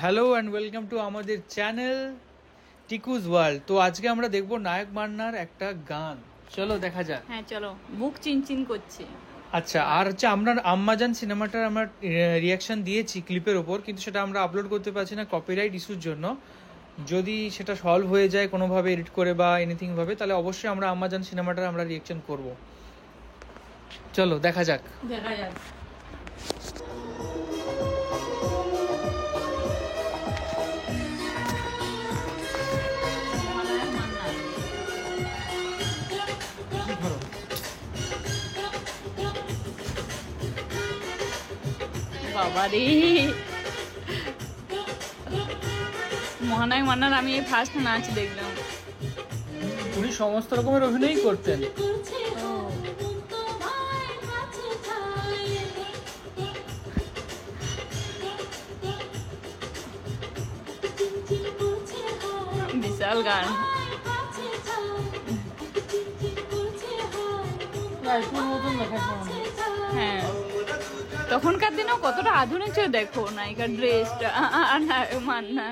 Hello and welcome to আমাদের channel টিকুজ world. তো আজকে আমরা দেখবো নায়ক মান্নার একটা গান। চলো দেখা যাক। হ্যাঁ চলো, বুক চিনচিন করছে। আচ্ছা, আর হচ্ছে আমরা আম্মাজান সিনেমাটার আমরা রিয়াকশন দিয়েছি ক্লিপের ওপর, কিন্তু সেটা আমরা আপলোড করতে পারছি না কপিরাইট ইস্যুর জন্য। যদি সেটা সলভ হয়ে যায় কোনোভাবে এডিট করে বা এনিথিং ভাবে, তাহলে অবশ্যই আমরা আম্মাজান সিনেমাটার আমরা রিয়াকশন করব। চলো দেখা যাক। দেখা যাক। বাবারে, মহানায়ক মান্নার আমি এই ফার্স্ট নাচ দেখলাম। উনি সমস্ত রকমের অভিনয়ই করতেন। বিশাল গান। হ্যাঁ, তখনকার দিনেও কতটা আধুনিক ছিল দেখো, নায়িকার ড্রেসটা আর নায়ক মান্না।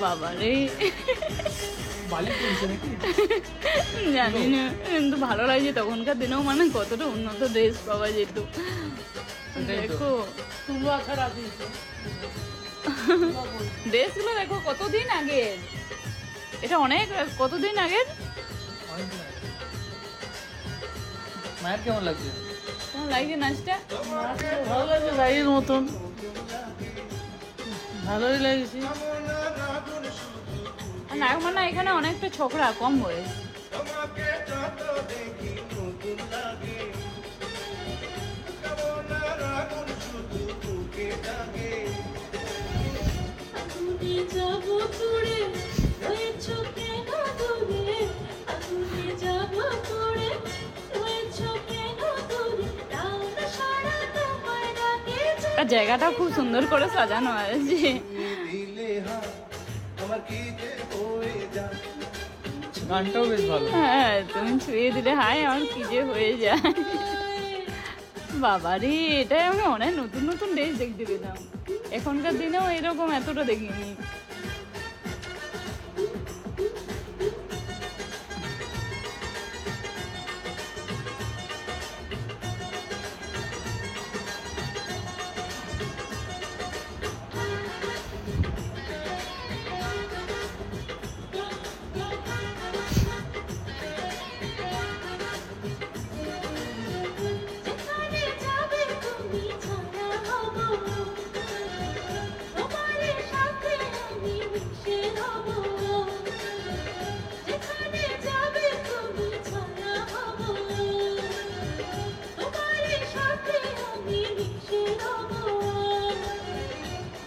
বাবারে, জানি না, কিন্তু ভালো লাগছে। তখনকার দিনেও মানে কতটা উন্নত ড্রেস পাওয়া যেত দেখো। ড্রেসগুলো দেখো কতদিন আগের, এটা অনেক কতদিন আগের। মায়ের কেমন লাগছে? কেমন লাগছে নাচটা? ভালো লাগছে, ভাইয়ের মতন ভালোই লাগছে। নায়ক মান্না এখানে অনেকটা ছোকরা, কম বয়স। জায়গাটা খুব সুন্দর করে সাজানো হয়েছে। গানটাও বেশ ভালো। হ্যাঁ, তুমি ছুঁয়ে দিলে হাই আমার কি যে হয়ে যায়। বাবারে, এটাই আমি অনেক নতুন নতুন ড্রেস দেখতে পেলাম। এখনকার দিনেও এরকম এতটা দেখিনি।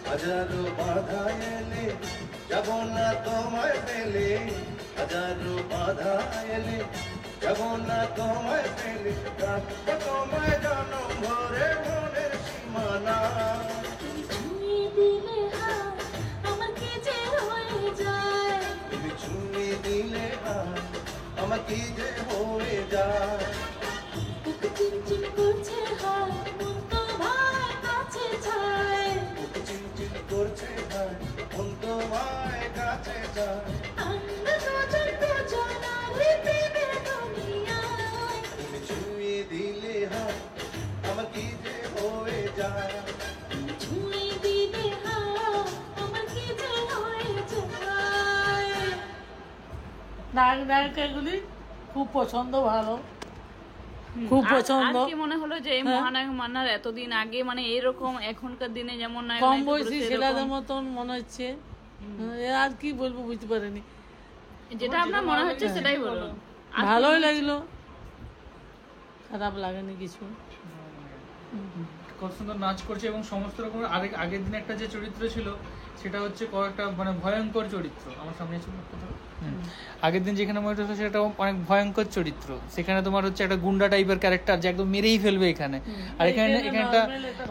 হাজারো বাধা এলে যাব না তোমায় পেলে, হাজারো বাধা এলে যাব না তোমায় পেলে, রাখবো তোমায় জনম ভরে মনের সীমানা। তুমি ছুঁয়ে দিলে হাত আমার কি যে হয়ে যায়, তুমি ছুঁয়ে দিলে হাত আমার কি যে হয়ে যায়। বুক চিনচিন করছে হাত, মন তোমার কাছে যায়, বুক চিনচিন করছে হাত, মন তোমার কাছে যায়। আমরা দুজন দুজনারই প্রেমের দুনিয়ায়, তুমি ছুঁয়ে দিলে হাত আমার কি যে হয়ে যায়, তুমি ছুঁয়ে দিলে হাত আমার কি যে হয়ে যায়। নায়িকাগুলি খুব পছন্দ, ভালো, খুব পছন্দ। কি মনে হলো যে এই মহানায়ক মান্নার এতদিন আগে মানে এরকম এখনকার দিনে যেমন কম বয়সী ছেলেদের মতন মনে হচ্ছে। আর কি বলবো, বুঝতে পারিনি। যেটা আপনার মনে হচ্ছে সেটাই বলো। ভালোই লাগলো, খারাপ লাগেনি কিছু। কত সুন্দর নাচ করছে এবং সমস্ত রকম আগের দিন একটা যে চরিত্র ছিল সেটা হচ্ছে একটা মানে ভয়ঙ্কর চরিত্র। আমার সামনে ছিল আগের দিন যেখানে মনে হচ্ছে সেটা অনেক ভয়ঙ্কর চরিত্র, সেখানে তোমার হচ্ছে একটা গুন্ডা টাইপের ক্যারেক্টার যে একদম মেরেই ফেলবে এখানে। আর এখানে এখানটা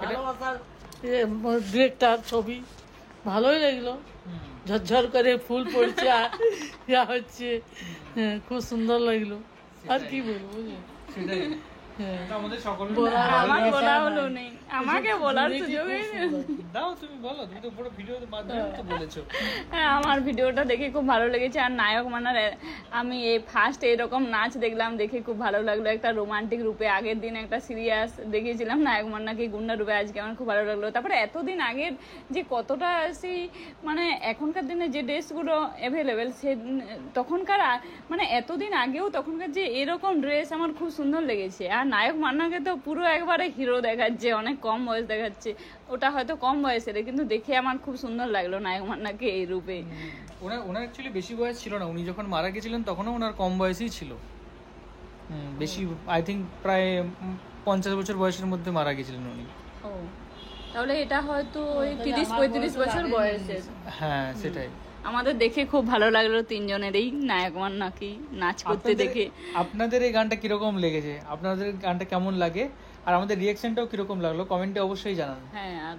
ভালোবাসার ডিরেক্টর ছবি ভালোই লাগলো, ঝরঝর করে ফুল পড়ছে আর ইয়া হচ্ছে, খুব সুন্দর লাগলো। আর কি বলবো বুঝলি? সেটাই আমাদের সকল আমার বলা হলো নেই, আমাকে বলার সুযোগ দাও, তুমি বলো, তুমি তো পুরো ভিডিওর মাধ্যমে তো বলেছো। হ্যাঁ, আমার ভিডিওটা দেখে খুব ভালো লেগেছে। আর নায়ক মান্নার আমি এই ফার্স্ট এরকম নাচ দেখলাম, দেখে খুব ভালো লাগলো। একটা রোমান্টিক রূপে, আগের দিন একটা সিরিয়াস দেখিয়েছিলাম নায়ক মান্নাকে গুন্ডা রূপে, আজকে আমার খুব ভালো লাগলো। তারপরে এতদিন আগের যে কতটা সেই মানে এখনকার দিনে যে ড্রেসগুলো অ্যাভেলেবেল সে তখনকার মানে এতদিন আগেও তখনকার যে এরকম ড্রেস আমার খুব সুন্দর লেগেছে। আর নায়ক মান্নাকে তো পুরো একবারে হিরো দেখাচ্ছে, অনেক কম বয়স দেখাচ্ছে। ওটা হয়তো কম বয়সের, কিন্তু দেখে আমার খুব সুন্দর লাগলো নায়ক মান্নাকে এই রূপে। ওনার অ্যাকচুয়ালি বেশি বয়স ছিল না, উনি যখন মারা গেছিলেন তখনও ওনার কম বয়সই ছিল। বেশি আই থিঙ্ক প্রায় 50 বছর বয়সের মধ্যে মারা গেছিলেন উনি। ও, তাহলে এটা হয়তো ওই 30-35 বছর বয়সের। হ্যাঁ সেটাই। আমাদের দেখে খুব ভালো লাগলো তিনজনেরই নায়ক মান্নাকে নাচ করতে দেখে। আপনাদের এই গানটা কিরকম লেগেছে, আপনাদের গানটা কেমন লাগে আর আমাদের রিয়াকশনটাও কিরকম লাগলো কমেন্টে অবশ্যই জানান। হ্যাঁ, আর